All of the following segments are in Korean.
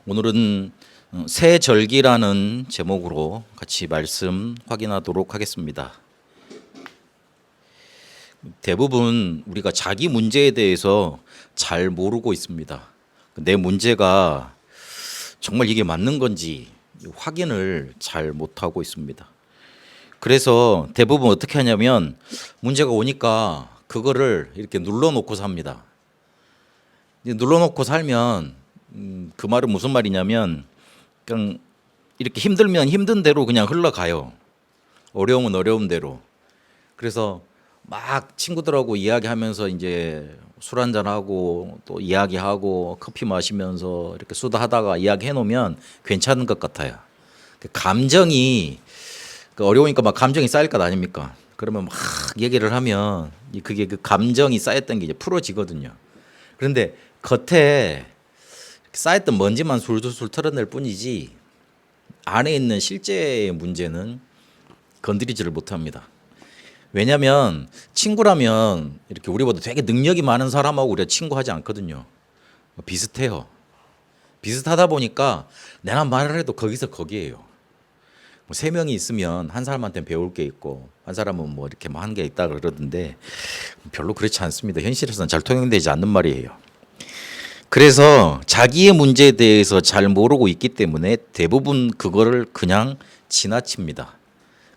오늘은 새 절기라는 제목으로 같이 말씀 확인하도록 하겠습니다. 대부분 우리가 자기 문제에 대해서 잘 모르고 있습니다. 내 문제가 정말 이게 맞는 건지 확인을 잘 못하고 있습니다. 그래서 대부분 어떻게 하냐면 문제가 오니까 그거를 이렇게 눌러놓고 삽니다. 눌러놓고 살면 그 말은 무슨 말이냐면 그냥 이렇게 힘들면 힘든 대로 그냥 흘러가요. 어려우면 어려운 대로. 그래서 막 친구들하고 이야기하면서 이제 술 한잔하고 또 이야기하고 커피 마시면서 이렇게 수다하다가 이야기해 놓으면 괜찮은 것 같아요. 감정이 어려우니까 막 감정이 쌓일 것 아닙니까? 그러면 막 얘기를 하면 그게 그 감정이 쌓였던 게 이제 풀어지거든요. 그런데 겉에 쌓였던 먼지만 술술 털어낼 뿐이지 안에 있는 실제의 문제는 건드리지를 못합니다. 왜냐하면 친구라면 이렇게 우리보다 되게 능력이 많은 사람하고 우리가 친구하지 않거든요. 비슷해요. 비슷하다 보니까 내가 말을 해도 거기서 거기에요. 뭐 3명이 있으면 한 사람한테는 배울 게 있고 한 사람은 뭐 이렇게 한 게 있다 그러던데 별로 그렇지 않습니다. 현실에서는 잘 통용되지 않는 말이에요. 그래서 자기의 문제에 대해서 잘 모르고 있기 때문에 대부분 그거를 그냥 지나칩니다.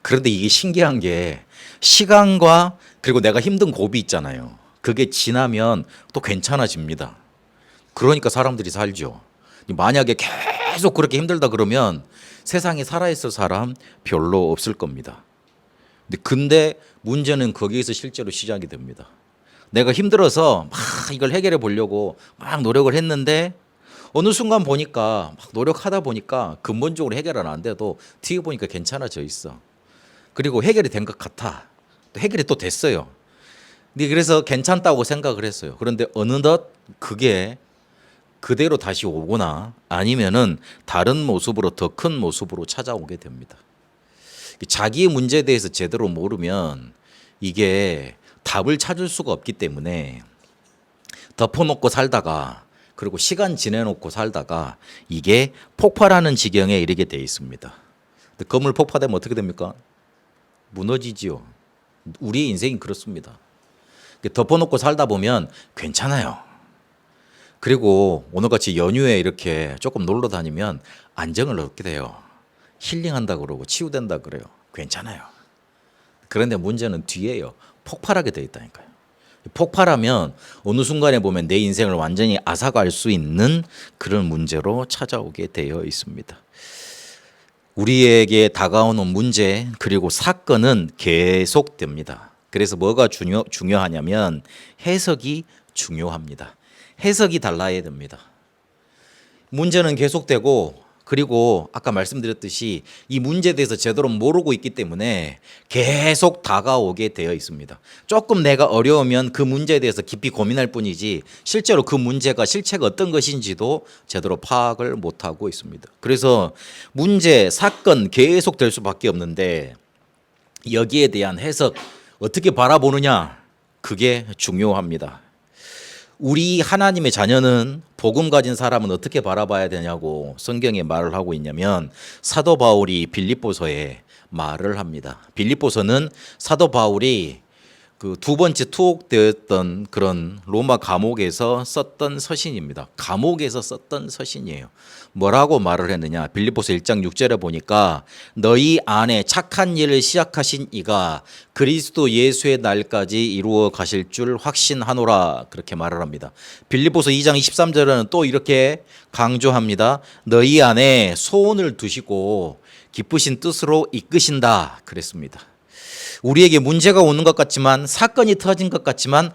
그런데 이게 신기한 게 시간과 그리고 내가 힘든 고비 있잖아요. 그게 지나면 또 괜찮아집니다. 그러니까 사람들이 살죠. 만약에 계속 그렇게 힘들다 그러면 세상에 살아있을 사람 별로 없을 겁니다. 근데 문제는 거기에서 실제로 시작이 됩니다. 내가 힘들어서 막 이걸 해결해 보려고 막 노력을 했는데 어느 순간 보니까 막 노력하다 보니까 근본적으로 해결은 안 돼도 뒤에 보니까 괜찮아져 있어. 그리고 해결이 된 것 같아. 또 해결이 또 됐어요. 근데 그래서 괜찮다고 생각을 했어요. 그런데 어느덧 그게 그대로 다시 오거나 아니면은 다른 모습으로 더 큰 모습으로 찾아오게 됩니다. 자기의 문제에 대해서 제대로 모르면 이게 답을 찾을 수가 없기 때문에 덮어놓고 살다가 그리고 시간 지내놓고 살다가 이게 폭발하는 지경에 이르게 돼 있습니다. 건물 폭파되면 어떻게 됩니까? 무너지지요. 우리의 인생이 그렇습니다. 덮어놓고 살다 보면 괜찮아요. 그리고 오늘같이 연휴에 이렇게 조금 놀러 다니면 안정을 얻게 돼요. 힐링한다 그러고 치유된다 그래요. 괜찮아요. 그런데 문제는 뒤에요. 폭발하게 돼 있다니까요. 폭발하면 어느 순간에 보면 내 인생을 완전히 앗아갈 수 있는 그런 문제로 찾아오게 되어 있습니다. 우리에게 다가오는 문제 그리고 사건은 계속됩니다. 그래서 뭐가 중요하냐면 해석이 중요합니다. 해석이 달라야 됩니다. 문제는 계속되고 그리고 아까 말씀드렸듯이 이 문제에 대해서 제대로 모르고 있기 때문에 계속 다가오게 되어 있습니다. 조금 내가 어려우면 그 문제에 대해서 깊이 고민할 뿐이지 실제로 그 문제가 실체가 어떤 것인지도 제대로 파악을 못하고 있습니다. 그래서 문제, 사건 계속 될 수밖에 없는데 여기에 대한 해석 어떻게 바라보느냐 그게 중요합니다. 우리 하나님의 자녀는 복음 가진 사람은 어떻게 바라봐야 되냐고 성경에 말을 하고 있냐면 사도 바울이 빌립보서에 말을 합니다. 빌립보서는 사도 바울이 그 2번째 투옥되었던 그런 로마 감옥에서 썼던 서신입니다. 감옥에서 썼던 서신이에요. 뭐라고 말을 했느냐? 빌립보서 1장 6절에 보니까 너희 안에 착한 일을 시작하신 이가 그리스도 예수의 날까지 이루어 가실 줄 확신하노라 그렇게 말을 합니다. 빌립보서 2장 23절에는 또 이렇게 강조합니다. 너희 안에 소원을 두시고 기쁘신 뜻으로 이끄신다 그랬습니다. 우리에게 문제가 오는 것 같지만 사건이 터진 것 같지만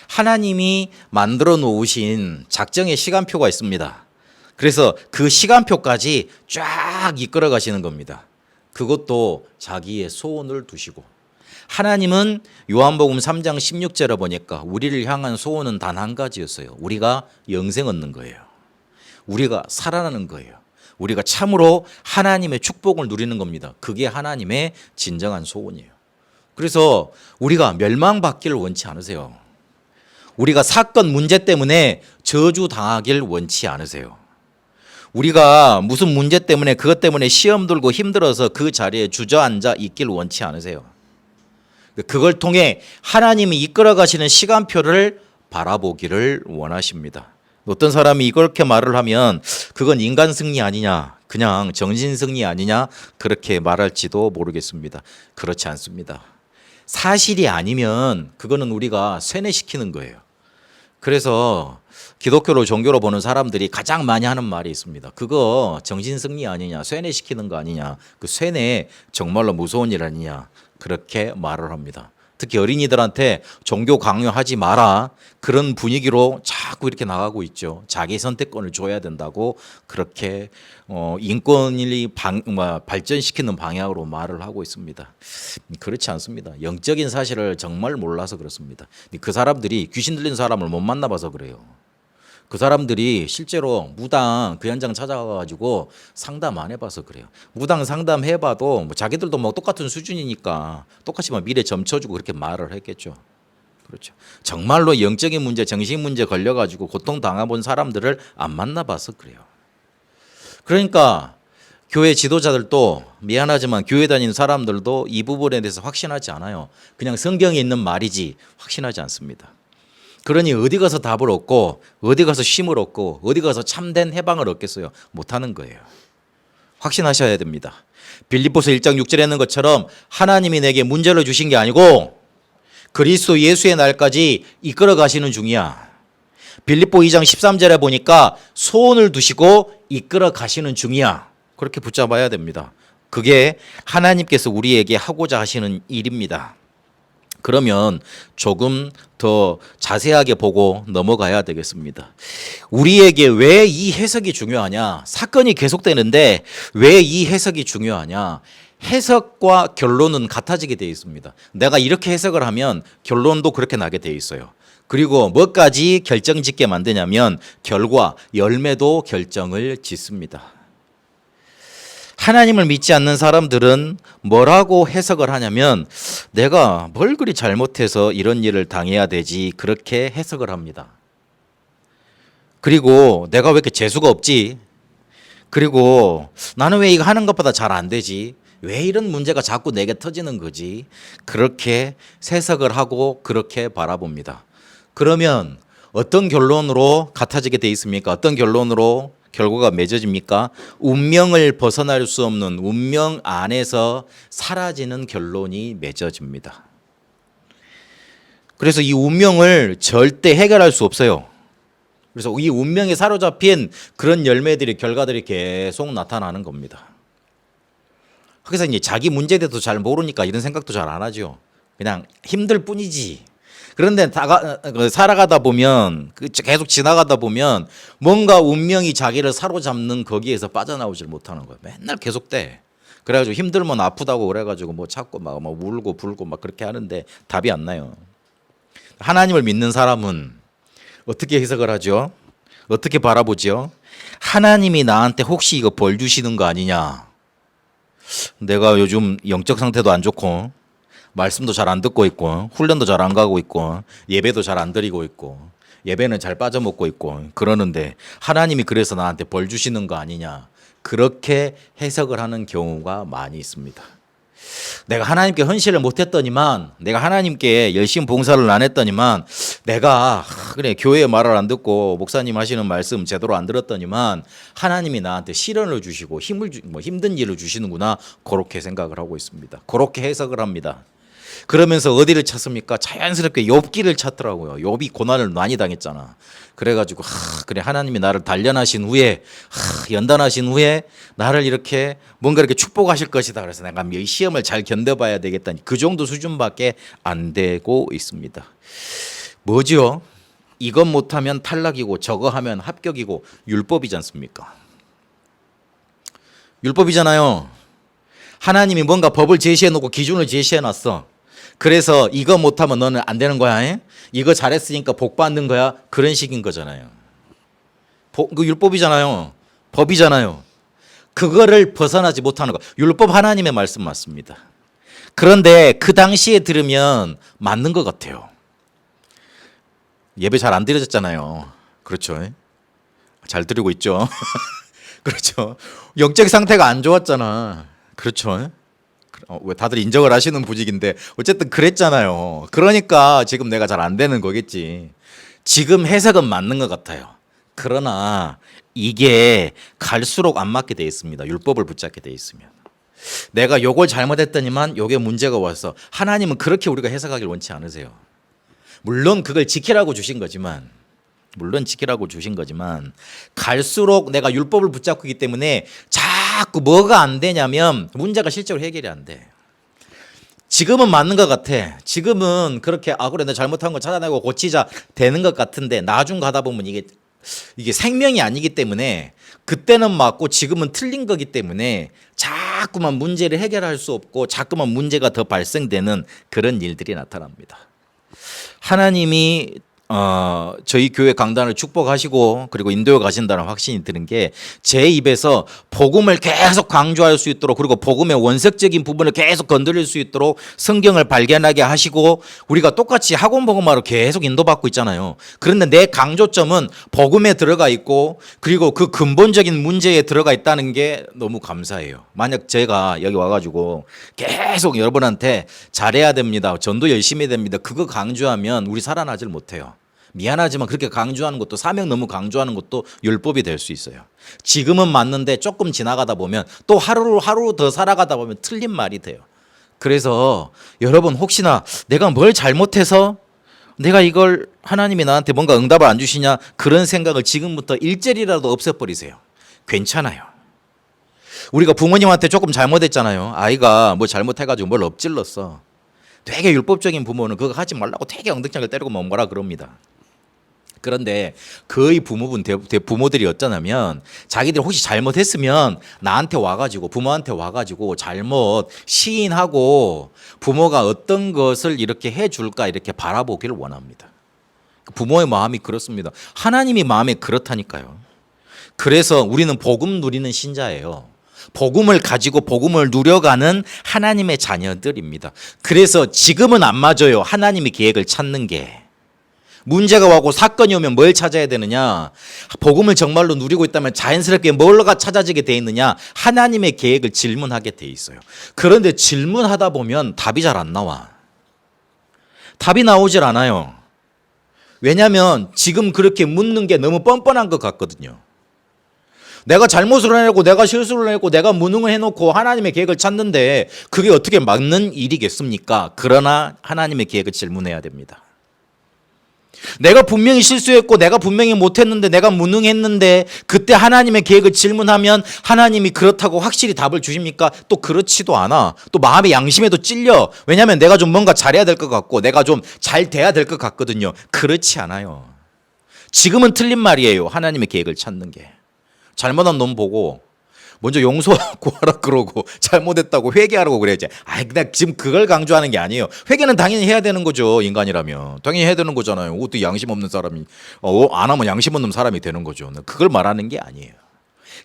하나님이 만들어 놓으신 작정의 시간표가 있습니다. 그래서 그 시간표까지 쫙 이끌어 가시는 겁니다. 그것도 자기의 소원을 두시고 하나님은 요한복음 3장 16절에 보니까 우리를 향한 소원은 단 한 가지였어요. 우리가 영생 얻는 거예요. 우리가 살아나는 거예요. 우리가 참으로 하나님의 축복을 누리는 겁니다. 그게 하나님의 진정한 소원이에요. 그래서 우리가 멸망받기를 원치 않으세요. 우리가 사건 문제 때문에 저주당하길 원치 않으세요. 우리가 무슨 문제 때문에 그것 때문에 시험 들고 힘들어서 그 자리에 주저앉아 있길 원치 않으세요. 그걸 통해 하나님이 이끌어 가시는 시간표를 바라보기를 원하십니다. 어떤 사람이 이렇게 말을 하면 그건 인간 승리 아니냐, 그냥 정신 승리 아니냐, 그렇게 말할지도 모르겠습니다. 그렇지 않습니다. 사실이 아니면 그거는 우리가 쇠뇌시키는 거예요. 그래서 기독교로 종교로 보는 사람들이 가장 많이 하는 말이 있습니다. 그거 정신 승리 아니냐, 쇠뇌시키는 거 아니냐, 그 쇠뇌 정말로 무서운 일 아니냐, 그렇게 말을 합니다. 특히 어린이들한테 종교 강요하지 마라, 그런 분위기로 자꾸 이렇게 나가고 있죠. 자기 선택권을 줘야 된다고 그렇게 인권이 발전시키는 방향으로 말을 하고 있습니다. 그렇지 않습니다. 영적인 사실을 정말 몰라서 그렇습니다. 그 사람들이 귀신 들린 사람을 못 만나봐서 그래요. 그 사람들이 실제로 무당 그 현장 찾아가가지고 상담 안 해봐서 그래요. 무당 상담해봐도 뭐 자기들도 뭐 똑같은 수준이니까 똑같이 막 미래 점쳐주고 그렇게 말을 했겠죠. 그렇죠. 정말로 영적인 문제, 정신 문제 걸려가지고 고통 당해본 사람들을 안 만나봐서 그래요. 그러니까 교회 지도자들도 미안하지만 교회 다니는 사람들도 이 부분에 대해서 확신하지 않아요. 그냥 성경에 있는 말이지 확신하지 않습니다. 그러니 어디 가서 답을 얻고 어디 가서 쉼을 얻고 어디 가서 참된 해방을 얻겠어요? 못하는 거예요. 확신하셔야 됩니다. 빌립보서 1장 6절에 있는 것처럼 하나님이 내게 문제를 주신 게 아니고 그리스도 예수의 날까지 이끌어 가시는 중이야. 빌립보 2장 13절에 보니까 소원을 두시고 이끌어 가시는 중이야. 그렇게 붙잡아야 됩니다. 그게 하나님께서 우리에게 하고자 하시는 일입니다. 그러면 조금 더 자세하게 보고 넘어가야 되겠습니다. 우리에게 왜 이 해석이 중요하냐? 사건이 계속되는데 왜 이 해석이 중요하냐? 해석과 결론은 같아지게 되어 있습니다. 내가 이렇게 해석을 하면 결론도 그렇게 나게 되어 있어요. 그리고 뭐까지 결정짓게 만드냐면 결과, 열매도 결정을 짓습니다. 하나님을 믿지 않는 사람들은 뭐라고 해석을 하냐면 내가 뭘 그리 잘못해서 이런 일을 당해야 되지, 그렇게 해석을 합니다. 그리고 내가 왜 이렇게 재수가 없지? 그리고 나는 왜 이거 하는 것보다 잘 안 되지? 왜 이런 문제가 자꾸 내게 터지는 거지? 그렇게 해석을 하고 그렇게 바라봅니다. 그러면 어떤 결론으로 같아지게 돼 있습니까? 어떤 결론으로 결과가 맺어집니까? 운명을 벗어날 수 없는 운명 안에서 사라지는 결론이 맺어집니다. 그래서 이 운명을 절대 해결할 수 없어요. 그래서 이 운명에 사로잡힌 그런 열매들이, 결과들이 계속 나타나는 겁니다. 그래서 이제 자기 문제에 대해서 잘 모르니까 이런 생각도 잘 안 하죠. 그냥 힘들 뿐이지. 그런데 살아가다 보면, 계속 지나가다 보면 뭔가 운명이 자기를 사로잡는 거기에서 빠져나오질 못하는 거예요. 맨날 계속돼. 그래가지고 힘들면 아프다고 그래가지고 뭐 자꾸 막 울고 불고 막 그렇게 하는데 답이 안 나요. 하나님을 믿는 사람은 어떻게 해석을 하죠? 어떻게 바라보죠? 하나님이 나한테 혹시 이거 벌 주시는 거 아니냐? 내가 요즘 영적 상태도 안 좋고 말씀도 잘 안 듣고 있고 훈련도 잘 안 가고 있고 예배도 잘 안 드리고 있고 예배는 잘 빠져먹고 있고 그러는데 하나님이 그래서 나한테 벌 주시는 거 아니냐, 그렇게 해석을 하는 경우가 많이 있습니다. 내가 하나님께 헌신을 못했더니만, 내가 하나님께 열심히 봉사를 안 했더니만, 내가 그래 교회의 말을 안 듣고 목사님 하시는 말씀 제대로 안 들었더니만 하나님이 나한테 시련을 주시고 힘든 일을 주시는구나, 그렇게 생각을 하고 있습니다. 그렇게 해석을 합니다. 그러면서 어디를 찾습니까? 자연스럽게 욥기를 찾더라고요. 욥이 고난을 많이 당했잖아. 그래가지고 그래 하나님이 나를 단련하신 후에 연단하신 후에 나를 이렇게 뭔가 이렇게 축복하실 것이다. 그래서 내가 이 시험을 잘 견뎌봐야 되겠다. 그 정도 수준밖에 안 되고 있습니다. 뭐죠? 이것 못하면 탈락이고 저거 하면 합격이고 율법이지 않습니까? 율법이잖아요. 하나님이 뭔가 법을 제시해 놓고 기준을 제시해 놨어. 그래서 이거 못하면 너는 안 되는 거야. 이거 잘했으니까 복 받는 거야. 그런 식인 거잖아요. 그 율법이잖아요. 법이잖아요. 그거를 벗어나지 못하는 거. 율법 하나님의 말씀 맞습니다. 그런데 그 당시에 들으면 맞는 것 같아요. 예배 잘 안 드려졌잖아요. 그렇죠. 잘 드리고 있죠. 그렇죠. 영적 상태가 안 좋았잖아. 그렇죠. 왜 다들 인정을 하시는 부직인데 어쨌든 그랬잖아요. 그러니까 지금 내가 잘 안 되는 거겠지. 지금 해석은 맞는 것 같아요. 그러나 이게 갈수록 안 맞게 돼 있습니다. 율법을 붙잡게 돼 있으면. 내가 요걸 잘못했더니만 요게 문제가 와서 하나님은 그렇게 우리가 해석하길 원치 않으세요. 물론 그걸 지키라고 주신 거지만 갈수록 내가 율법을 붙잡고 있기 때문에 자꾸 뭐가 안 되냐면 문제가 실제로 해결이 안 돼. 지금은 맞는 것 같아. 지금은 그렇게 그래 내가 잘못한 거 찾아내고 고치자 되는 것 같은데 나중 가다 보면 이게 생명이 아니기 때문에 그때는 맞고 지금은 틀린 거기 때문에 자꾸만 문제를 해결할 수 없고 자꾸만 문제가 더 발생되는 그런 일들이 나타납니다. 하나님이 저희 교회 강단을 축복하시고 그리고 인도에 가신다는 확신이 드는 게 제 입에서 복음을 계속 강조할 수 있도록 그리고 복음의 원색적인 부분을 계속 건드릴 수 있도록 성경을 발견하게 하시고 우리가 똑같이 학원 복음화로 계속 인도받고 있잖아요. 그런데 내 강조점은 복음에 들어가 있고 그리고 그 근본적인 문제에 들어가 있다는 게 너무 감사해요. 만약 제가 여기 와가지고 계속 여러분한테 잘해야 됩니다. 전도 열심히 해야 됩니다. 그거 강조하면 우리 살아나질 못해요. 미안하지만 그렇게 강조하는 것도 사명 너무 강조하는 것도 율법이 될 수 있어요. 지금은 맞는데 조금 지나가다 보면 또 하루 더 살아가다 보면 틀린 말이 돼요. 그래서 여러분 혹시나 내가 뭘 잘못해서 내가 이걸 하나님이 나한테 뭔가 응답을 안 주시냐 그런 생각을 지금부터 일절이라도 없애버리세요. 괜찮아요. 우리가 부모님한테 조금 잘못했잖아요. 아이가 뭐 잘못해가지고 뭘 엎질렀어. 되게 율법적인 부모는 그거 하지 말라고 되게 엉덩이를 때리고 뭐라 그럽니다. 그런데 거의 부모들이 어쩌냐면 자기들이 혹시 잘못했으면 나한테 와가지고 부모한테 와가지고 잘못 시인하고 부모가 어떤 것을 이렇게 해줄까 이렇게 바라보기를 원합니다. 부모의 마음이 그렇습니다. 하나님이 마음이 그렇다니까요. 그래서 우리는 복음 누리는 신자예요. 복음을 가지고 복음을 누려가는 하나님의 자녀들입니다. 그래서 지금은 안 맞아요. 하나님의 계획을 찾는 게. 문제가 와고 사건이 오면 뭘 찾아야 되느냐? 복음을 정말로 누리고 있다면 자연스럽게 뭘가 찾아지게 돼 있느냐? 하나님의 계획을 질문하게 돼 있어요. 그런데 질문하다 보면 답이 잘 안 나와. 답이 나오질 않아요. 왜냐하면 지금 그렇게 묻는 게 너무 뻔뻔한 것 같거든요. 내가 잘못을 해내고 내가 실수를 해내고 내가 무능을 해놓고 하나님의 계획을 찾는데 그게 어떻게 맞는 일이겠습니까? 그러나 하나님의 계획을 질문해야 됩니다. 내가 분명히 실수했고 내가 분명히 못했는데 내가 무능했는데 그때 하나님의 계획을 질문하면 하나님이 그렇다고 확실히 답을 주십니까? 또 그렇지도 않아. 또 마음의 양심에도 찔려. 왜냐하면 내가 좀 뭔가 잘해야 될 것 같고 내가 좀 잘 돼야 될 것 같거든요. 그렇지 않아요. 지금은 틀린 말이에요. 하나님의 계획을 찾는 게. 잘못한 놈 보고 먼저 용서 구하라 그러고 잘못했다고 회개하라고 그래야지. 근데 지금 그걸 강조하는 게 아니에요. 회개는 당연히 해야 되는 거죠. 인간이라면. 당연히 해야 되는 거잖아요. 어떻게 양심 없는 사람이 안 하면 양심 없는 사람이 되는 거죠. 그걸 말하는 게 아니에요.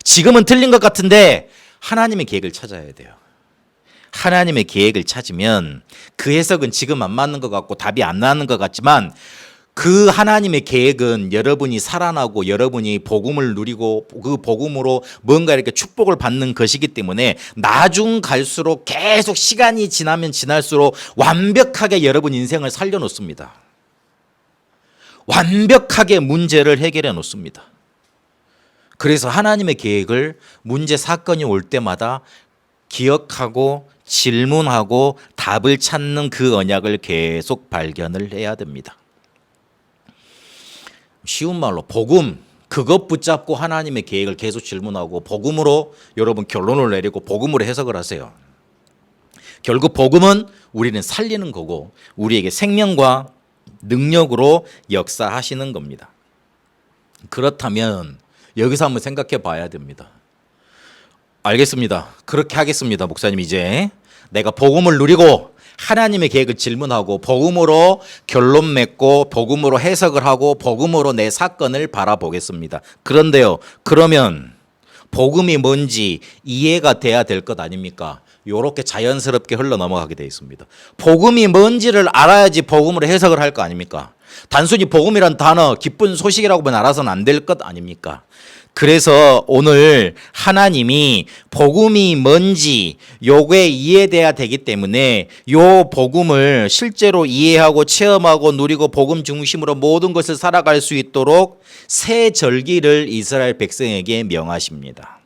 지금은 틀린 것 같은데 하나님의 계획을 찾아야 돼요. 하나님의 계획을 찾으면 그 해석은 지금 안 맞는 것 같고 답이 안 나는 것 같지만 그 하나님의 계획은 여러분이 살아나고 여러분이 복음을 누리고 그 복음으로 뭔가 이렇게 축복을 받는 것이기 때문에 나중 갈수록 계속 시간이 지나면 지날수록 완벽하게 여러분 인생을 살려놓습니다. 완벽하게 문제를 해결해 놓습니다. 그래서 하나님의 계획을 문제 사건이 올 때마다 기억하고 질문하고 답을 찾는 그 언약을 계속 발견을 해야 됩니다. 쉬운 말로 복음, 그것 붙잡고 하나님의 계획을 계속 질문하고 복음으로 여러분 결론을 내리고 복음으로 해석을 하세요. 결국 복음은 우리는 살리는 거고 우리에게 생명과 능력으로 역사하시는 겁니다. 그렇다면 여기서 한번 생각해 봐야 됩니다. 알겠습니다. 그렇게 하겠습니다. 목사님 이제 내가 복음을 누리고 하나님의 계획을 질문하고 복음으로 결론 맺고 복음으로 해석을 하고 복음으로 내 사건을 바라보겠습니다. 그런데요. 그러면 복음이 뭔지 이해가 돼야 될 것 아닙니까? 이렇게 자연스럽게 흘러넘어가게 되어 있습니다. 복음이 뭔지를 알아야지 복음으로 해석을 할 거 아닙니까? 단순히 복음이란 단어 기쁜 소식이라고만 알아서는 안 될 것 아닙니까? 그래서 오늘 하나님이 복음이 뭔지 요게 이해돼야 되기 때문에 요 복음을 실제로 이해하고 체험하고 누리고 복음 중심으로 모든 것을 살아갈 수 있도록 새 절기를 이스라엘 백성에게 명하십니다.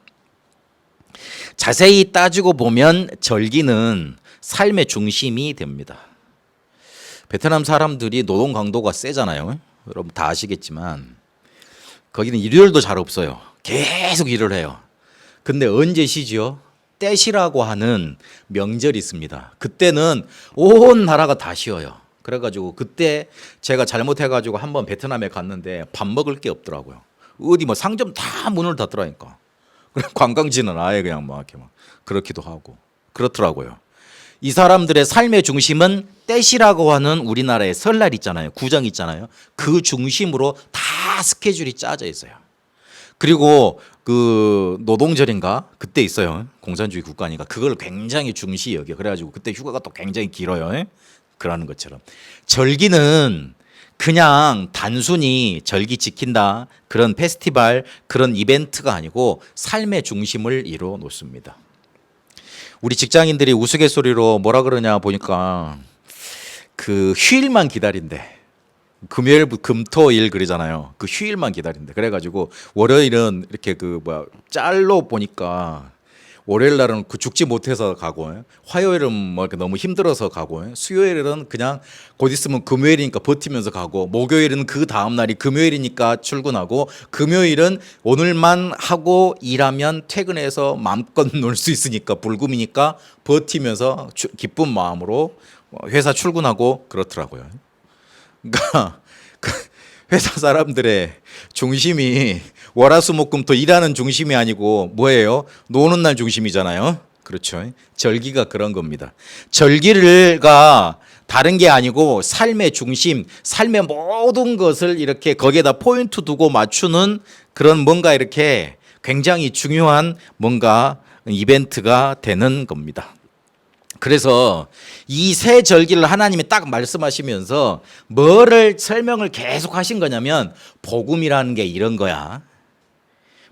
자세히 따지고 보면 절기는 삶의 중심이 됩니다. 베트남 사람들이 노동 강도가 세잖아요. 여러분 다 아시겠지만 거기는 일요일도 잘 없어요. 계속 일을 해요. 근데 언제 쉬지요? 떼시라고 하는 명절이 있습니다. 그때는 온 나라가 다 쉬어요. 그래가지고 그때 제가 잘못해가지고 한번 베트남에 갔는데 밥 먹을 게 없더라고요. 어디 뭐 상점 다 문을 닫더라니까. 관광지는 아예 그냥 막 이렇게 막 그렇기도 하고 그렇더라고요. 이 사람들의 삶의 중심은 떼시라고 하는 우리나라의 설날 있잖아요. 구정 있잖아요. 그 중심으로 다 스케줄이 짜져 있어요. 그리고 그 노동절인가 그때 있어요. 공산주의 국가니까 그걸 굉장히 중시 여겨. 그래가지고 그때 휴가가 또 굉장히 길어요. 그러는 것처럼 절기는 그냥 단순히 절기 지킨다 그런 페스티벌 그런 이벤트가 아니고 삶의 중심을 이루어 놓습니다. 우리 직장인들이 우스갯소리로 뭐라 그러냐 보니까 그 휴일만 기다린대. 금요일, 금토일 그러잖아요. 그 휴일만 기다린대. 그래가지고 월요일은 이렇게 그 뭐야 짤로 보니까 월요일 날은 그 죽지 못해서 가고, 화요일은 뭐 이렇게 너무 힘들어서 가고, 수요일은 그냥 곧 있으면 금요일이니까 버티면서 가고, 목요일은 그 다음 날이 금요일이니까 출근하고, 금요일은 오늘만 하고 일하면 퇴근해서 마음껏 놀 수 있으니까 불금이니까 버티면서 기쁜 마음으로 회사 출근하고 그렇더라고요. 그러니까 회사 사람들의 중심이 월화수목금토 일하는 중심이 아니고 뭐예요? 노는 날 중심이잖아요. 그렇죠. 절기가 그런 겁니다. 절기가 다른 게 아니고 삶의 중심, 삶의 모든 것을 이렇게 거기에다 포인트 두고 맞추는 그런 뭔가 이렇게 굉장히 중요한 뭔가 이벤트가 되는 겁니다. 그래서 이 새 절기를 하나님이 딱 말씀하시면서 뭐를 설명을 계속 하신 거냐면 복음이라는 게 이런 거야.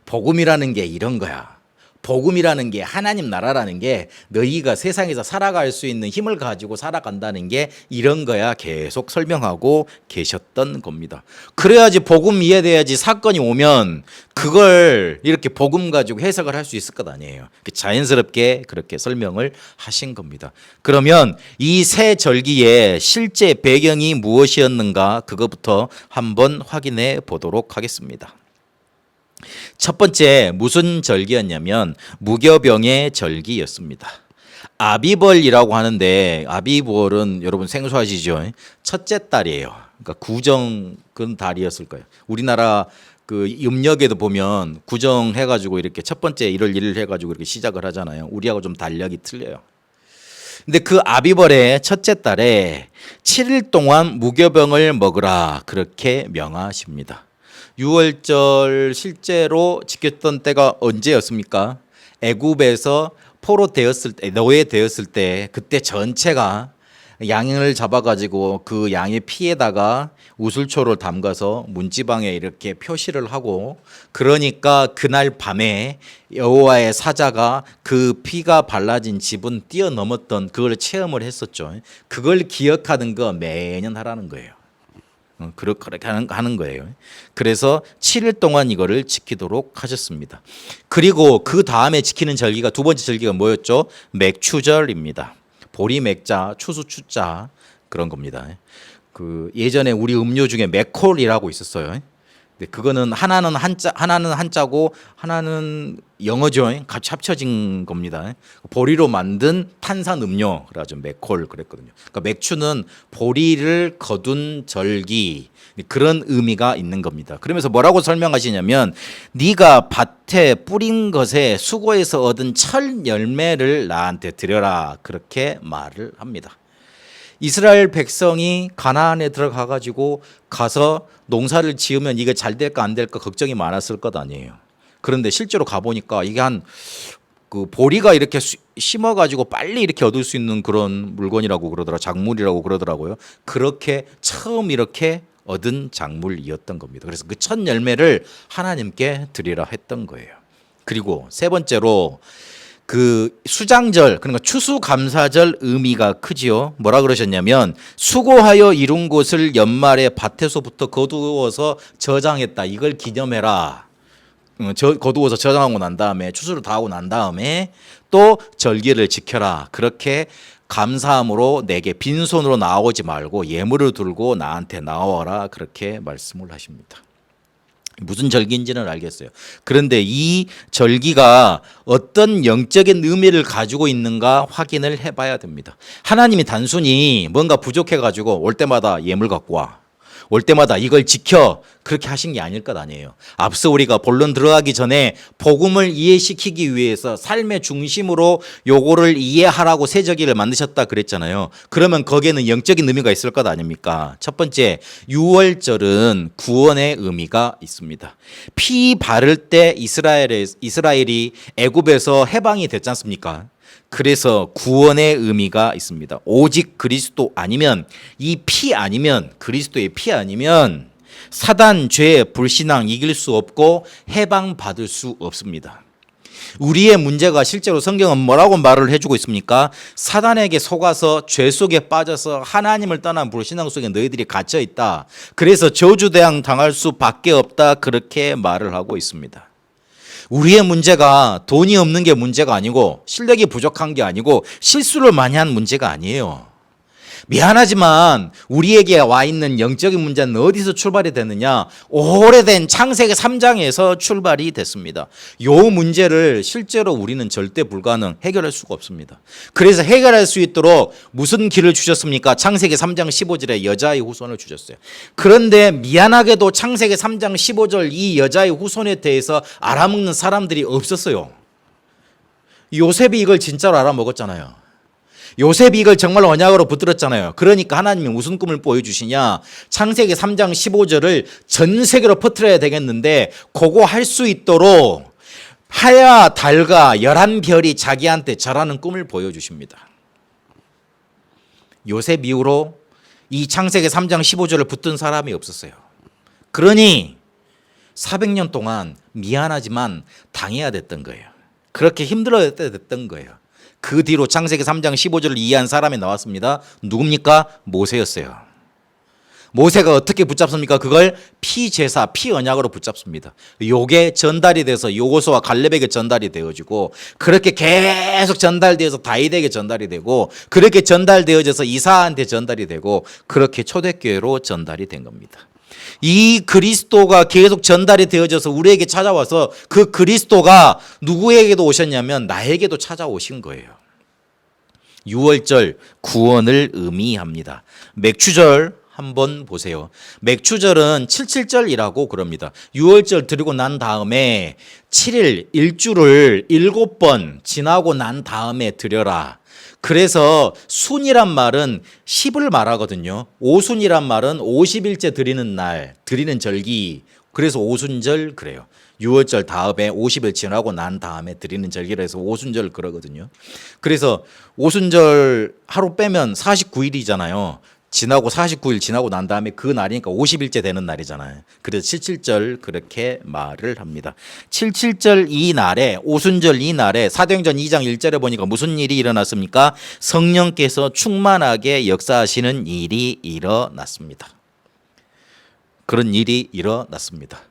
복음이라는 게 이런 거야. 복음이라는 게 하나님 나라라는 게 너희가 세상에서 살아갈 수 있는 힘을 가지고 살아간다는 게 이런 거야. 계속 설명하고 계셨던 겁니다. 그래야지 복음 이해돼야지 사건이 오면 그걸 이렇게 복음 가지고 해석을 할 수 있을 것 아니에요. 자연스럽게 그렇게 설명을 하신 겁니다. 그러면 이 새 절기의 실제 배경이 무엇이었는가 그것부터 한번 확인해 보도록 하겠습니다. 첫 번째 무슨 절기였냐면 무교병의 절기였습니다. 아비벌이라고 하는데 아비벌은 여러분 생소하시죠? 첫째 달이에요. 그러니까 구정 그런 달이었을 거예요. 우리나라 그 음력에도 보면 구정해가지고 이렇게 첫 번째 1월 1일 해가지고 이렇게 시작을 하잖아요. 우리하고 좀 달력이 틀려요. 근데 그 아비벌의 첫째 달에 7일 동안 무교병을 먹으라 그렇게 명하십니다. 유월절 실제로 지켰던 때가 언제였습니까? 애굽에서 포로 되었을 때, 노예되었을 때 그때 전체가 양을 잡아가지고 그 양의 피에다가 우슬초를 담가서 문지방에 이렇게 표시를 하고 그러니까 그날 밤에 여호와의 사자가 그 피가 발라진 집은 뛰어넘었던 그걸 체험을 했었죠. 그걸 기억하는 거 매년 하라는 거예요. 그렇게 하는 거예요. 그래서 7일 동안 이거를 지키도록 하셨습니다. 그리고 그 다음에 지키는 절기가 두 번째 절기가 뭐였죠? 맥추절입니다. 보리 맥자, 추수 추자 그런 겁니다. 그 예전에 우리 음료 중에 맥콜이라고 있었어요. 근데 그거는 하나는 한자고 하나는 영어죠. 같이 합쳐진 겁니다. 보리로 만든 탄산 음료 그래가지고 맥콜 그랬거든요. 그러니까 맥주는 보리를 거둔 절기 그런 의미가 있는 겁니다. 그러면서 뭐라고 설명하시냐면 네가 밭에 뿌린 것에 수고해서 얻은 철 열매를 나한테 드려라 그렇게 말을 합니다. 이스라엘 백성이 가나안에 들어가 가지고 가서 농사를 지으면 이게 잘 될까 안 될까 걱정이 많았을 것 아니에요. 그런데 실제로 가 보니까 이게 한 그 보리가 이렇게 심어 가지고 빨리 이렇게 얻을 수 있는 그런 물건이라고 그러더라. 작물이라고 그러더라고요. 그렇게 처음 이렇게 얻은 작물이었던 겁니다. 그래서 그 첫 열매를 하나님께 드리라 했던 거예요. 그리고 세 번째로 그 수장절, 그러니까 추수감사절 의미가 크지요. 뭐라 그러셨냐면 수고하여 이룬 것을 연말에 밭에서부터 거두어서 저장했다. 이걸 기념해라. 거두어서 저장하고 난 다음에 추수를 다 하고 난 다음에 또 절기를 지켜라. 그렇게 감사함으로 내게 빈손으로 나오지 말고 예물을 들고 나한테 나와라. 그렇게 말씀을 하십니다. 무슨 절기인지는 알겠어요. 그런데 이 절기가 어떤 영적인 의미를 가지고 있는가 확인을 해봐야 됩니다. 하나님이 단순히 뭔가 부족해가지고 올 때마다 예물 갖고 와, 올 때마다 이걸 지켜, 그렇게 하신 게 아닐 것 아니에요. 앞서 우리가 본론 들어가기 전에 복음을 이해시키기 위해서 삶의 중심으로 요거를 이해하라고 세절기를 만드셨다 그랬잖아요. 그러면 거기에는 영적인 의미가 있을 것 아닙니까? 첫 번째, 유월절은 구원의 의미가 있습니다. 피 바를 때 이스라엘이 애굽에서 해방이 됐지 않습니까? 그래서 구원의 의미가 있습니다. 오직 그리스도 아니면, 이 피 아니면, 그리스도의 피 아니면 사단, 죄, 불신앙 이길 수 없고 해방받을 수 없습니다. 우리의 문제가 실제로 성경은 뭐라고 말을 해주고 있습니까? 사단에게 속아서 죄 속에 빠져서 하나님을 떠난 불신앙 속에 너희들이 갇혀 있다. 그래서 저주대항 당할 수밖에 없다. 그렇게 말을 하고 있습니다. 우리의 문제가 돈이 없는 게 문제가 아니고 실력이 부족한 게 아니고 실수를 많이 한 문제가 아니에요. 미안하지만 우리에게 와 있는 영적인 문제는 어디서 출발이 됐느냐? 오래된 창세기 3장에서 출발이 됐습니다. 요 문제를 실제로 우리는 절대 불가능, 해결할 수가 없습니다. 그래서 해결할 수 있도록 무슨 길을 주셨습니까? 창세기 3장 15절에 여자의 후손을 주셨어요. 그런데 미안하게도 창세기 3장 15절 이 여자의 후손에 대해서 알아먹는 사람들이 없었어요. 요셉이 이걸 진짜로 알아먹었잖아요. 요셉이 이걸 정말 언약으로 붙들었잖아요. 그러니까 하나님이 무슨 꿈을 보여주시냐? 창세기 3장 15절을 전 세계로 퍼뜨려야 되겠는데 그거 할 수 있도록 하야 달과 11별이 자기한테 절하는 꿈을 보여주십니다. 요셉 이후로 이 창세기 3장 15절을 붙든 사람이 없었어요. 그러니 400년 동안 미안하지만 당해야 됐던 거예요. 그렇게 힘들어야 됐던 거예요. 그 뒤로 창세기 3장 15절을 이해한 사람이 나왔습니다. 누굽니까? 모세였어요. 모세가 어떻게 붙잡습니까? 그걸 피제사, 피언약으로 붙잡습니다. 요게 전달이 돼서 여호수아 갈렙에게 전달이 되어지고 그렇게 계속 전달되어서 다윗에게 전달이 되고 그렇게 전달되어져서 이사한테 전달이 되고 그렇게 초대교회로 전달이 된 겁니다. 이 그리스도가 계속 전달이 되어져서 우리에게 찾아와서 그 그리스도가 누구에게도 오셨냐면 나에게도 찾아오신 거예요. 유월절 구원을 의미합니다. 맥추절 한번 보세요. 맥추절은 77절이라고 그럽니다. 유월절 드리고 난 다음에 7일 일주를 7번 지나고 난 다음에 드려라. 그래서 순이란 말은 10을 말하거든요. 오순이란 말은 50일째 드리는 날, 드리는 절기. 그래서 오순절 그래요. 6월절 다음에 50일 지나고 난 다음에 드리는 절기라 해서 오순절 그러거든요. 그래서 오순절 하루 빼면 49일이잖아요. 지나고 49일 지나고 난 다음에 그 날이니까 50일째 되는 날이잖아요. 그래서 77절 그렇게 말을 합니다. 77절 이 날에 오순절 이 날에 사도행전 2장 1절에 보니까 무슨 일이 일어났습니까? 성령께서 충만하게 역사하시는 일이 일어났습니다. 그런 일이 일어났습니다.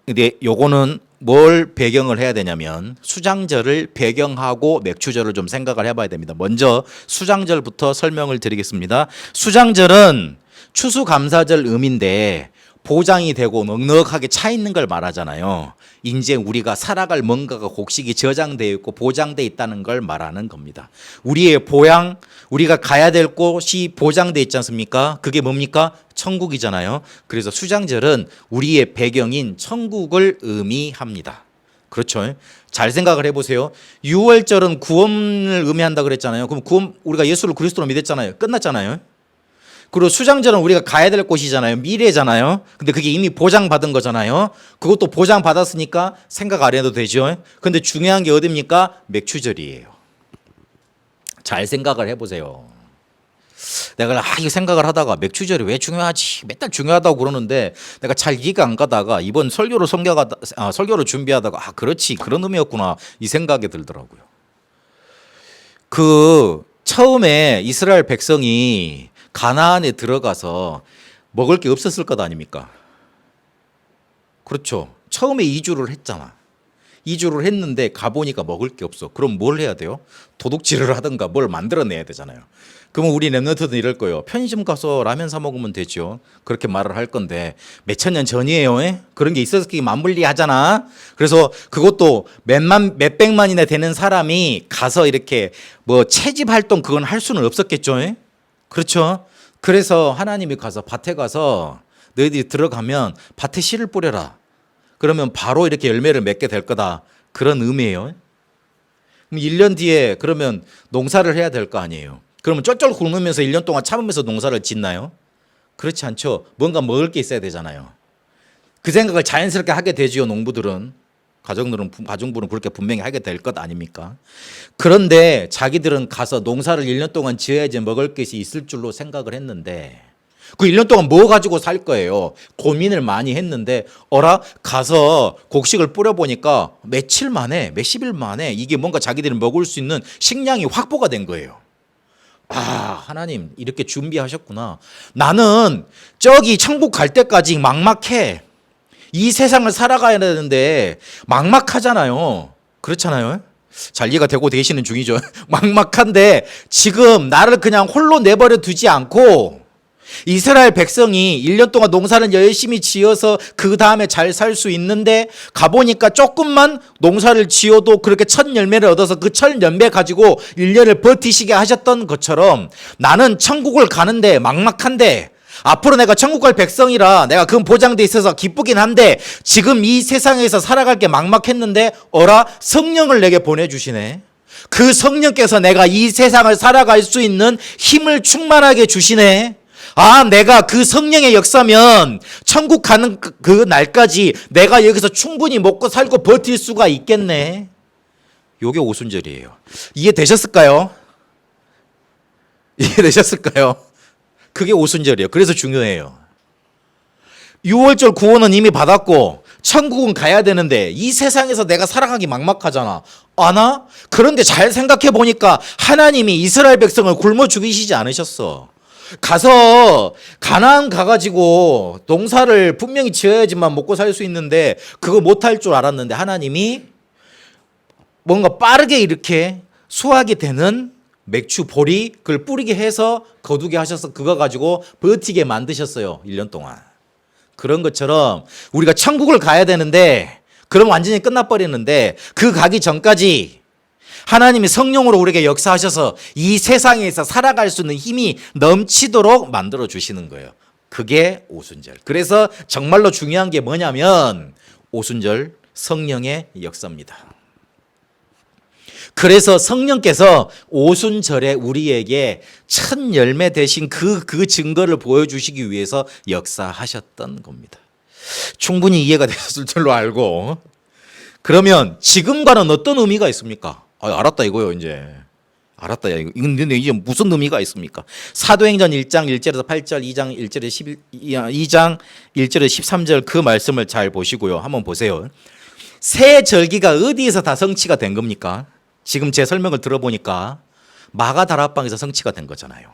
근데 요거는 뭘 배경을 해야 되냐면 수장절을 배경하고 맥추절을 좀 생각을 해봐야 됩니다. 먼저 수장절부터 설명을 드리겠습니다. 수장절은 추수감사절 의미인데 보장이 되고 넉넉하게 차 있는 걸 말하잖아요. 이제 우리가 살아갈 뭔가가 곡식이 저장되어 있고 보장되어 있다는 걸 말하는 겁니다. 우리의 보양, 우리가 가야 될 곳이 보장되어 있지 않습니까? 그게 뭡니까? 천국이잖아요. 그래서 수장절은 우리의 배경인 천국을 의미합니다. 그렇죠? 잘 생각을 해보세요. 유월절은 구원을 의미한다 그랬잖아요. 그럼 구원, 우리가 예수를 그리스도로 믿었잖아요. 끝났잖아요. 그리고 수장절은 우리가 가야 될 곳이잖아요. 미래잖아요. 근데 그게 이미 보장받은 거잖아요. 그것도 보장받았으니까 생각 안 해도 되죠. 근데 중요한 게 어디입니까? 맥추절이에요. 잘 생각을 해보세요. 내가 이거 생각을 하다가 맥주절이 왜 중요하지? 맨날 중요하다고 그러는데 내가 잘 이해가 안 가다가 이번 설교를 준비하다가 그렇지 그런 의미였구나 이 생각이 들더라고요. 그 처음에 이스라엘 백성이 가나안에 들어가서 먹을 게 없었을 것 아닙니까? 그렇죠. 처음에 이주를 했잖아. 이주를 했는데 가보니까 먹을 게 없어. 그럼 뭘 해야 돼요? 도둑질을 하든가 뭘 만들어내야 되잖아요. 그러면 우리 랩런트는 이럴 거예요. 편의점 가서 라면 사 먹으면 되죠. 그렇게 말을 할 건데 몇천 년 전이에요. 그런 게 있었기 맞물리 하잖아. 그래서 그것도 몇백만이나 되는 사람이 가서 이렇게 뭐 채집 활동 그건 할 수는 없었겠죠. 그렇죠. 그래서 하나님이 가서 밭에 가서 너희들이 들어가면 밭에 씨를 뿌려라. 그러면 바로 이렇게 열매를 맺게 될 거다. 그런 의미예요. 그럼 1년 뒤에 그러면 농사를 해야 될 거 아니에요. 그러면 쩔쩔 굶으면서 1년 동안 참으면서 농사를 짓나요? 그렇지 않죠. 뭔가 먹을 게 있어야 되잖아요. 그 생각을 자연스럽게 하게 되지요. 농부들은. 가정부는 그렇게 분명히 하게 될 것 아닙니까? 그런데 자기들은 가서 농사를 1년 동안 지어야지 먹을 것이 있을 줄로 생각을 했는데 그 1년 동안 뭐 가지고 살 거예요? 고민을 많이 했는데 가서 곡식을 뿌려보니까 며칠 만에 몇십일 만에 이게 뭔가 자기들이 먹을 수 있는 식량이 확보가 된 거예요. 하나님 이렇게 준비하셨구나. 나는 저기 천국 갈 때까지 막막해. 이 세상을 살아가야 되는데 막막하잖아요. 그렇잖아요. 잘 이해가 되고 계시는 중이죠. 막막한데 지금 나를 그냥 홀로 내버려 두지 않고 이스라엘 백성이 1년 동안 농사를 열심히 지어서 그 다음에 잘 살 수 있는데 가보니까 조금만 농사를 지어도 그렇게 첫 열매를 얻어서 그 첫 열매 가지고 1년을 버티시게 하셨던 것처럼 나는 천국을 가는데 막막한데 앞으로 내가 천국 갈 백성이라 내가 그건 보장돼 있어서 기쁘긴 한데 지금 이 세상에서 살아갈 게 막막했는데 성령을 내게 보내주시네. 그 성령께서 내가 이 세상을 살아갈 수 있는 힘을 충만하게 주시네. 내가 그 성령의 역사면 천국 가는 그 날까지 내가 여기서 충분히 먹고 살고 버틸 수가 있겠네. 요게 오순절이에요. 이해되셨을까요? 이해되셨을까요? 그게 오순절이에요. 그래서 중요해요. 6월절 구원은 이미 받았고 천국은 가야 되는데 이 세상에서 내가 살아가기 막막하잖아. 그런데 잘 생각해 보니까 하나님이 이스라엘 백성을 굶어 죽이시지 않으셨어. 가서 가나안 가가지고 농사를 분명히 지어야지만 먹고 살 수 있는데 그거 못할 줄 알았는데 하나님이 뭔가 빠르게 이렇게 수확이 되는 맥주 보리 그걸 뿌리게 해서 거두게 하셔서 그거 가지고 버티게 만드셨어요. 1년 동안. 그런 것처럼 우리가 천국을 가야 되는데 그럼 완전히 끝나버리는데 그 가기 전까지 하나님이 성령으로 우리에게 역사하셔서 이 세상에서 살아갈 수 있는 힘이 넘치도록 만들어 주시는 거예요. 그게 오순절. 그래서 정말로 중요한 게 뭐냐면 오순절 성령의 역사입니다. 그래서 성령께서 오순절에 우리에게 첫 열매 대신 그 증거를 보여주시기 위해서 역사하셨던 겁니다. 충분히 이해가 되셨을 줄로 알고 그러면 지금과는 어떤 의미가 있습니까? 알았다 이거요 이제. 알았다 이거. 근데 이제 무슨 의미가 있습니까? 사도행전 1장 1절에서 8절, 2장 1절에 2장 1절에 13절 그 말씀을 잘 보시고요. 한번 보세요. 새 절기가 어디에서 다 성취가 된 겁니까? 지금 제 설명을 들어보니까 마가다락방에서 성취가 된 거잖아요.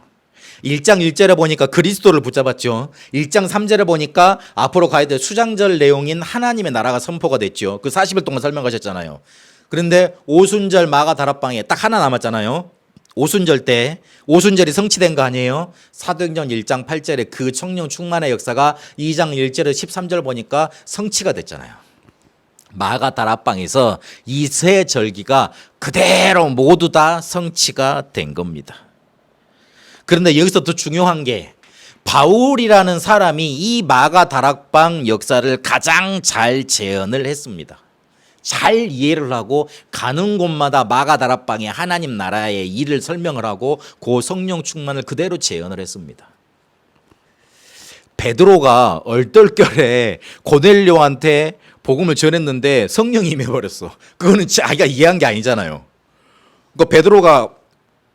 1장 1절에 보니까 그리스도를 붙잡았죠. 1장 3절에 보니까 앞으로 가야 될 수장절 내용인 하나님의 나라가 선포가 됐죠. 그 40일 동안 설명하셨잖아요. 그런데 오순절 마가다락방에 딱 하나 남았잖아요. 오순절 때 오순절이 성취된 거 아니에요? 사도행전 1장 8절에 그 성령 충만의 역사가 2장 1절에 13절 보니까 성취가 됐잖아요. 마가다락방에서 이 세 절기가 그대로 모두 다 성취가 된 겁니다. 그런데 여기서 더 중요한 게 바울이라는 사람이 이 마가다락방 역사를 가장 잘 재현을 했습니다. 잘 이해를 하고 가는 곳마다 마가다락방의 하나님 나라의 일을 설명을 하고 그 성령 충만을 그대로 재현을 했습니다. 베드로가 얼떨결에 고넬료한테 복음을 전했는데 성령이 임해버렸어. 그거는 자기가 이해한 게 아니잖아요. 그 베드로가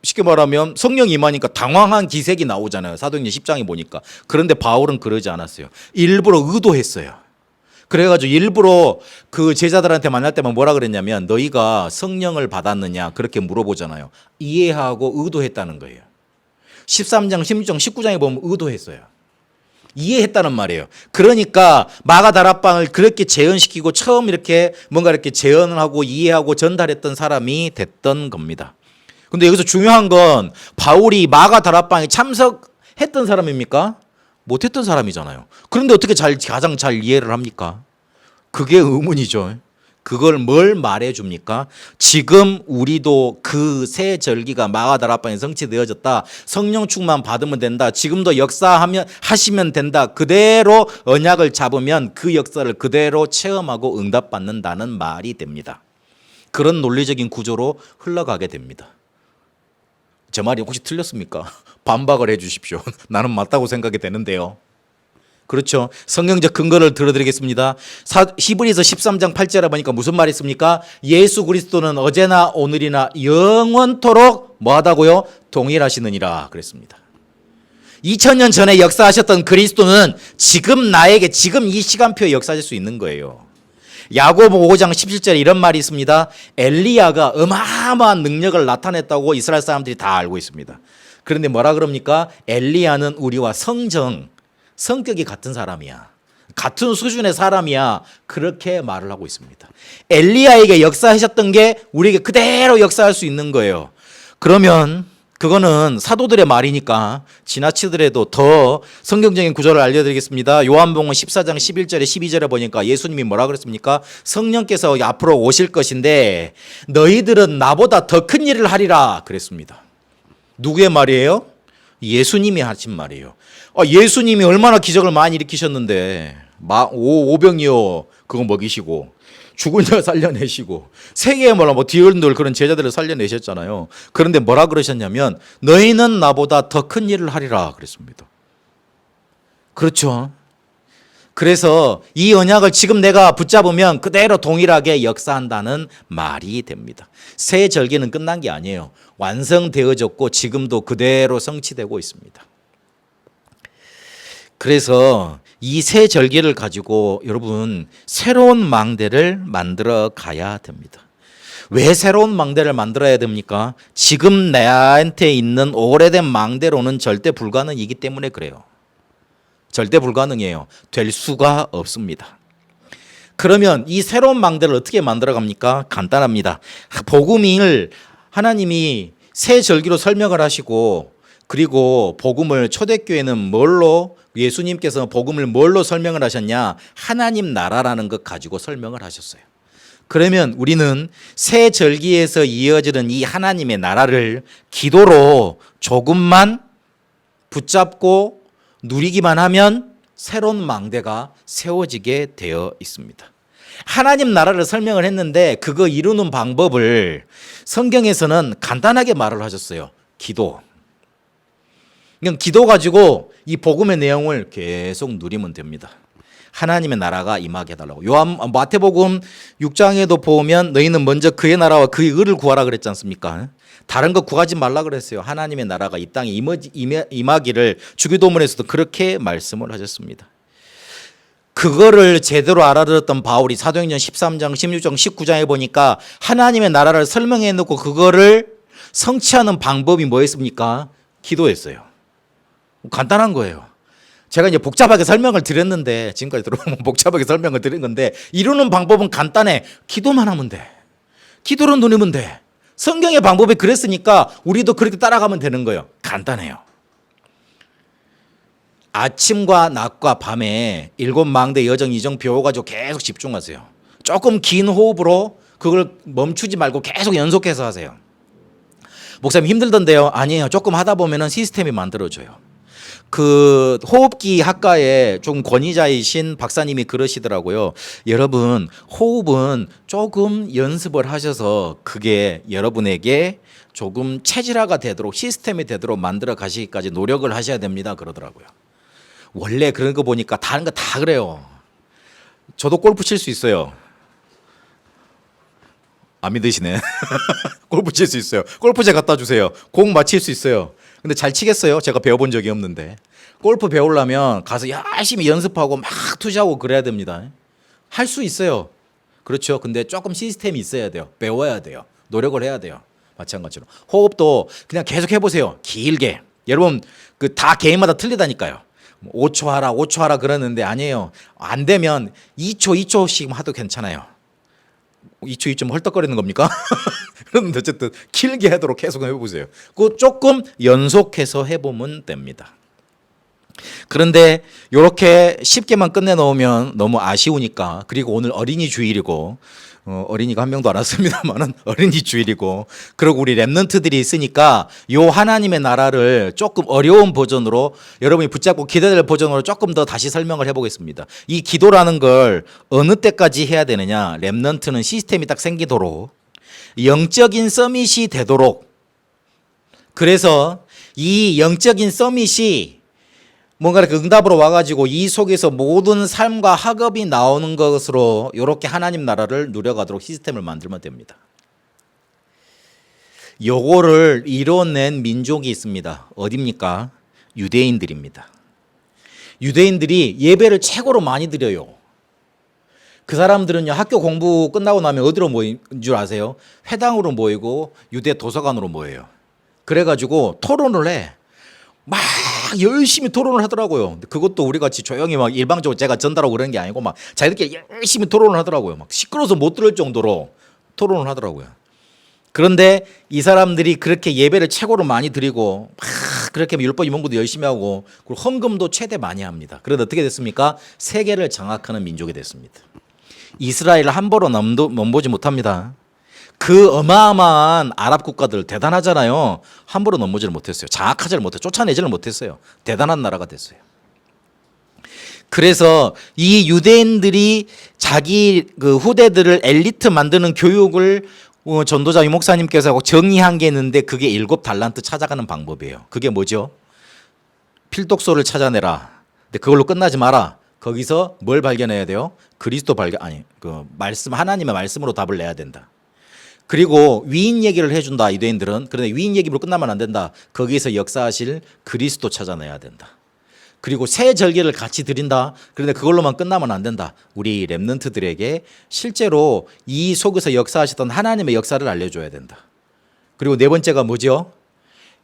쉽게 말하면 성령 임하니까 당황한 기색이 나오잖아요. 사도행전 10장에 보니까. 그런데 바울은 그러지 않았어요. 일부러 의도했어요. 그래가지고 일부러 그 제자들한테 만날 때만 뭐라 그랬냐면 너희가 성령을 받았느냐 그렇게 물어보잖아요. 이해하고 의도했다는 거예요. 13장, 16장, 19장에 보면 의도했어요. 이해했다는 말이에요. 그러니까 마가다락방을 그렇게 재현시키고 처음 이렇게 뭔가 이렇게 재현을 하고 이해하고 전달했던 사람이 됐던 겁니다. 근데 여기서 중요한 건 바울이 마가다락방에 참석했던 사람입니까? 못했던 사람이잖아요. 그런데 어떻게 가장 잘 이해를 합니까? 그게 의문이죠. 그걸 뭘 말해줍니까? 지금 우리도 그 새 절기가 마가다락방에 성취되어졌다. 성령 충만 받으면 된다. 지금도 하시면 된다. 그대로 언약을 잡으면 그 역사를 그대로 체험하고 응답받는다는 말이 됩니다. 그런 논리적인 구조로 흘러가게 됩니다. 제 말이 혹시 틀렸습니까? 반박을 해 주십시오. 나는 맞다고 생각이 되는데요. 그렇죠. 성경적 근거를 들어드리겠습니다. 히브리서 13장 8절에 보니까 무슨 말이 있습니까? 예수 그리스도는 어제나 오늘이나 영원토록 뭐하다고요? 동일하시느니라 그랬습니다. 2000년 전에 역사하셨던 그리스도는 지금 나에게 지금 이 시간표에 역사하실 수 있는 거예요. 야고보 5장 17절에 이런 말이 있습니다. 엘리야가 어마어마한 능력을 나타냈다고 이스라엘 사람들이 다 알고 있습니다. 그런데 뭐라 그럽니까? 엘리야는 우리와 성격이 같은 사람이야. 같은 수준의 사람이야. 그렇게 말을 하고 있습니다. 엘리야에게 역사하셨던 게 우리에게 그대로 역사할 수 있는 거예요. 그러면 그거는 사도들의 말이니까 지나치더라도 더 성경적인 구조를 알려드리겠습니다. 요한복음 14장 11절에 12절에 보니까 예수님이 뭐라 그랬습니까? 성령께서 앞으로 오실 것인데 너희들은 나보다 더 큰 일을 하리라 그랬습니다. 누구의 말이에요? 예수님이 하신 말이에요. 예수님이 얼마나 기적을 많이 일으키셨는데 오병이어 그거 먹이시고 죽은 자 살려내시고 세계에 뒤흔들 그런 제자들을 살려내셨잖아요. 그런데 뭐라 그러셨냐면 너희는 나보다 더 큰 일을 하리라 그랬습니다. 그렇죠. 그래서 이 언약을 지금 내가 붙잡으면 그대로 동일하게 역사한다는 말이 됩니다. 새 절기는 끝난 게 아니에요. 완성되어졌고 지금도 그대로 성취되고 있습니다. 그래서 이 새 절기를 가지고 여러분 새로운 망대를 만들어 가야 됩니다. 왜 새로운 망대를 만들어야 됩니까? 지금 나한테 있는 오래된 망대로는 절대 불가능이기 때문에 그래요. 절대 불가능해요. 될 수가 없습니다. 그러면 이 새로운 망대를 어떻게 만들어 갑니까? 간단합니다. 복음을 하나님이 새 절기로 설명을 하시고 그리고 복음을 초대교회는 뭘로 예수님께서 복음을 뭘로 설명을 하셨냐? 하나님 나라라는 것 가지고 설명을 하셨어요. 그러면 우리는 새 절기에서 이어지는 이 하나님의 나라를 기도로 조금만 붙잡고 누리기만 하면 새로운 망대가 세워지게 되어 있습니다. 하나님 나라를 설명을 했는데 그거 이루는 방법을 성경에서는 간단하게 말을 하셨어요. 기도. 그냥 기도 가지고 이 복음의 내용을 계속 누리면 됩니다. 하나님의 나라가 임하게 해달라고. 마태복음 6장에도 보면 너희는 먼저 그의 나라와 그의 의를 구하라 그랬지 않습니까? 다른 거 구하지 말라 그랬어요. 하나님의 나라가 이 땅에 임하기를 주기도문에서도 그렇게 말씀을 하셨습니다. 그거를 제대로 알아들었던 바울이 사도행전 13장, 16장, 19장에 보니까 하나님의 나라를 설명해 놓고 그거를 성취하는 방법이 뭐였습니까? 기도였어요. 간단한 거예요. 제가 이제 복잡하게 설명을 드렸는데 지금까지 들어보면 복잡하게 설명을 드린 건데 이루는 방법은 간단해. 기도만 하면 돼. 기도로 누리면 돼. 성경의 방법이 그랬으니까 우리도 그렇게 따라가면 되는 거예요. 간단해요. 아침과 낮과 밤에 7망대 여정 이정 배워가지고 계속 집중하세요. 조금 긴 호흡으로 그걸 멈추지 말고 계속 연속해서 하세요. 목사님 힘들던데요? 아니에요. 조금 하다 보면 시스템이 만들어져요. 그 호흡기 학과에 좀 권위자이신 박사님이 그러시더라고요. 여러분 호흡은 조금 연습을 하셔서 그게 여러분에게 조금 체질화가 되도록 시스템이 되도록 만들어 가시기까지 노력을 하셔야 됩니다. 그러더라고요. 원래 그런 거 보니까 다른 거 다 그래요. 저도 골프 칠 수 있어요. 안 믿으시네. 골프 칠 수 있어요. 골프채 갖다 주세요. 공 맞힐 수 있어요. 근데 잘 치겠어요? 제가 배워본 적이 없는데. 골프 배우려면 가서 열심히 연습하고 막 투자하고 그래야 됩니다. 할 수 있어요. 그렇죠. 근데 조금 시스템이 있어야 돼요. 배워야 돼요. 노력을 해야 돼요. 마찬가지로. 호흡도 그냥 계속 해보세요. 길게. 여러분 그 다 개인마다 틀리다니까요. 5초 하라 5초 하라 그러는데 아니에요. 안 되면 2초 2초씩 해도 괜찮아요. 2초 2초 헐떡거리는 겁니까? 그런데 어쨌든 길게 하도록 계속 해보세요. 그 조금 연속해서 해보면 됩니다. 그런데 이렇게 쉽게만 끝내놓으면 너무 아쉬우니까, 그리고 오늘 어린이 주일이고 어린이가 한 명도 안 왔습니다만은 어린이 주일이고, 그리고 우리 랩런트들이 있으니까 요 하나님의 나라를 조금 어려운 버전으로 여러분이 붙잡고 기도해야 될 버전으로 조금 더 다시 설명을 해보겠습니다. 이 기도라는 걸 어느 때까지 해야 되느냐, 랩런트는 시스템이 딱 생기도록, 영적인 서밋이 되도록, 그래서 이 영적인 서밋이 뭔가 이렇게 응답으로 와가지고 이 속에서 모든 삶과 학업이 나오는 것으로 이렇게 하나님 나라를 누려가도록 시스템을 만들면 됩니다. 요거를 이뤄낸 민족이 있습니다. 어디입니까? 유대인들입니다. 유대인들이 예배를 최고로 많이 드려요. 그 사람들은요, 학교 공부 끝나고 나면 어디로 모인 줄 아세요? 회당으로 모이고 유대 도서관으로 모여요. 그래가지고 토론을 해. 막 열심히 토론을 하더라고요. 그것도 우리 같이 조용히 막 일방적으로 제가 전달하고 그런 게 아니고 막 자기들끼리 열심히 토론을 하더라고요. 막 시끄러워서 못 들을 정도로 토론을 하더라고요. 그런데 이 사람들이 그렇게 예배를 최고로 많이 드리고 막 그렇게 율법 임원구도 열심히 하고, 그리고 헌금도 최대 많이 합니다. 그런데 어떻게 됐습니까? 세계를 장악하는 민족이 됐습니다. 이스라엘을 함부로 넘보지 못합니다. 그 어마어마한 아랍 국가들 대단하잖아요. 함부로 넘보지를 못했어요. 장악하지를 못했어요. 쫓아내지를 못했어요. 대단한 나라가 됐어요. 그래서 이 유대인들이 자기 그 후대들을 엘리트 만드는 교육을 전도자 유목사님께서 정의한 게 있는데, 그게 7달란트 찾아가는 방법이에요. 그게 뭐죠? 필독소를 찾아내라. 근데 그걸로 끝나지 마라. 거기서 뭘 발견해야 돼요? 그리스도 그 말씀, 하나님의 말씀으로 답을 내야 된다. 그리고 위인 얘기를 해준다, 유대인들은. 그런데 위인 얘기로 끝나면 안 된다. 거기에서 역사하실 그리스도 찾아내야 된다. 그리고 새 절기를 같이 드린다. 그런데 그걸로만 끝나면 안 된다. 우리 랩런트들에게 실제로 이 속에서 역사하셨던 하나님의 역사를 알려줘야 된다. 그리고 네 번째가 뭐죠?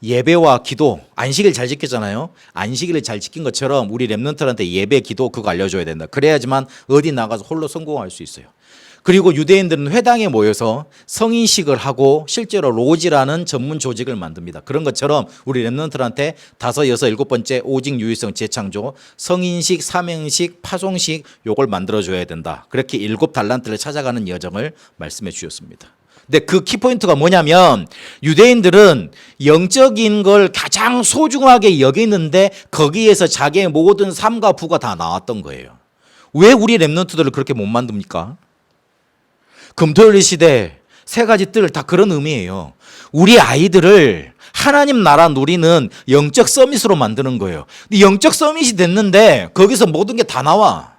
예배와 기도. 안식일 잘 지켰잖아요. 안식일을 잘 지킨 것처럼 우리 랩런트한테 예배, 기도 그거 알려줘야 된다. 그래야지만 어디 나가서 홀로 성공할 수 있어요. 그리고 유대인들은 회당에 모여서 성인식을 하고 실제로 로지라는 전문 조직을 만듭니다. 그런 것처럼 우리 랩런트한테 5, 6, 7번째 오직 유일성 재창조, 성인식, 사명식, 파송식 요걸 만들어줘야 된다. 그렇게 7달란트를 찾아가는 여정을 말씀해 주셨습니다. 근데 그 키포인트가 뭐냐면, 유대인들은 영적인 걸 가장 소중하게 여기는데 거기에서 자기의 모든 삶과 부가 다 나왔던 거예요. 왜 우리 랩런트들을 그렇게 못 만듭니까? 금토일 시대 세 가지 뜰 다 그런 의미예요. 우리 아이들을 하나님 나라 누리는 영적 서밋으로 만드는 거예요. 근데 영적 서밋이 됐는데 거기서 모든 게 다 나와.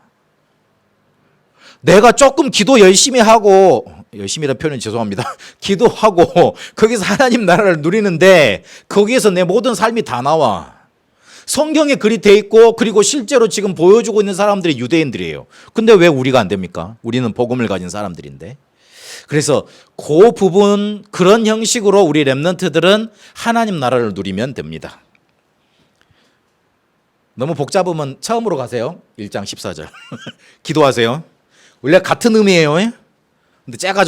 내가 조금 기도 열심히 하고, 열심히라는 표현은 죄송합니다. 기도하고 거기서 하나님 나라를 누리는데 거기에서 내 모든 삶이 다 나와. 성경에 글이 돼 있고, 그리고 실제로 지금 보여주고 있는 사람들이 유대인들이에요. 근데 왜 우리가 안 됩니까? 우리는 복음을 가진 사람들인데. 그래서 그 부분, 그런 형식으로 우리 랩런트들은 하나님 나라를 누리면 됩니다. 너무 복잡하면 처음으로 가세요. 1장 14절. 기도하세요. 원래 같은 의미예요. 근데 제가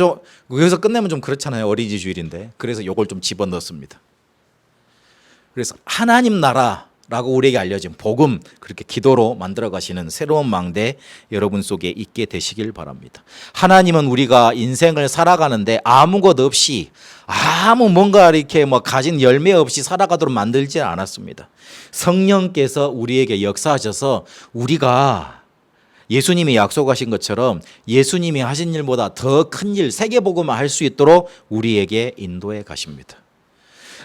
여기서 끝내면 좀 그렇잖아요. 어린이 주일인데. 그래서 요걸 좀 집어넣습니다. 그래서 하나님 나라라고 우리에게 알려진 복음, 그렇게 기도로 만들어 가시는 새로운 망대 여러분 속에 있게 되시길 바랍니다. 하나님은 우리가 인생을 살아가는데 아무것 없이, 뭔가 이렇게 가진 열매 없이 살아가도록 만들지 않았습니다. 성령께서 우리에게 역사하셔서 우리가 예수님이 약속하신 것처럼 예수님이 하신 일보다 더 큰 일, 세계복음을 할 수 있도록 우리에게 인도해 가십니다.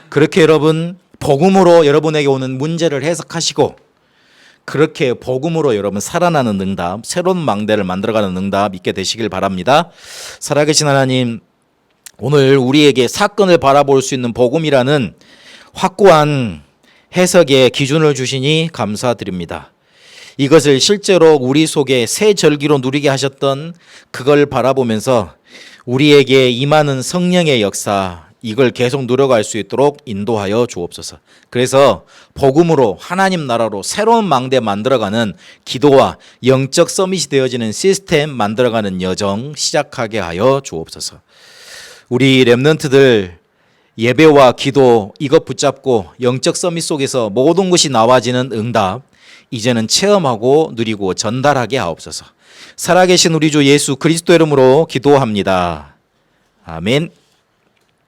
그렇게 여러분, 복음으로 여러분에게 오는 문제를 해석하시고, 그렇게 복음으로 여러분 살아나는 응답, 새로운 망대를 만들어가는 응답 있게 되시길 바랍니다. 살아계신 하나님, 오늘 우리에게 사건을 바라볼 수 있는 복음이라는 확고한 해석의 기준을 주시니 감사드립니다. 이것을 실제로 우리 속에 새 절기로 누리게 하셨던 그걸 바라보면서 우리에게 임하는 성령의 역사, 이걸 계속 누려갈 수 있도록 인도하여 주옵소서. 그래서 복음으로 하나님 나라로 새로운 망대 만들어가는 기도와 영적 서밋이 되어지는 시스템 만들어가는 여정 시작하게 하여 주옵소서. 우리 렘넌트들 예배와 기도 이것 붙잡고 영적 서밋 속에서 모든 것이 나와지는 응답 이제는 체험하고 누리고 전달하게 하옵소서. 살아계신 우리 주 예수 그리스도 이름으로 기도합니다. 아멘.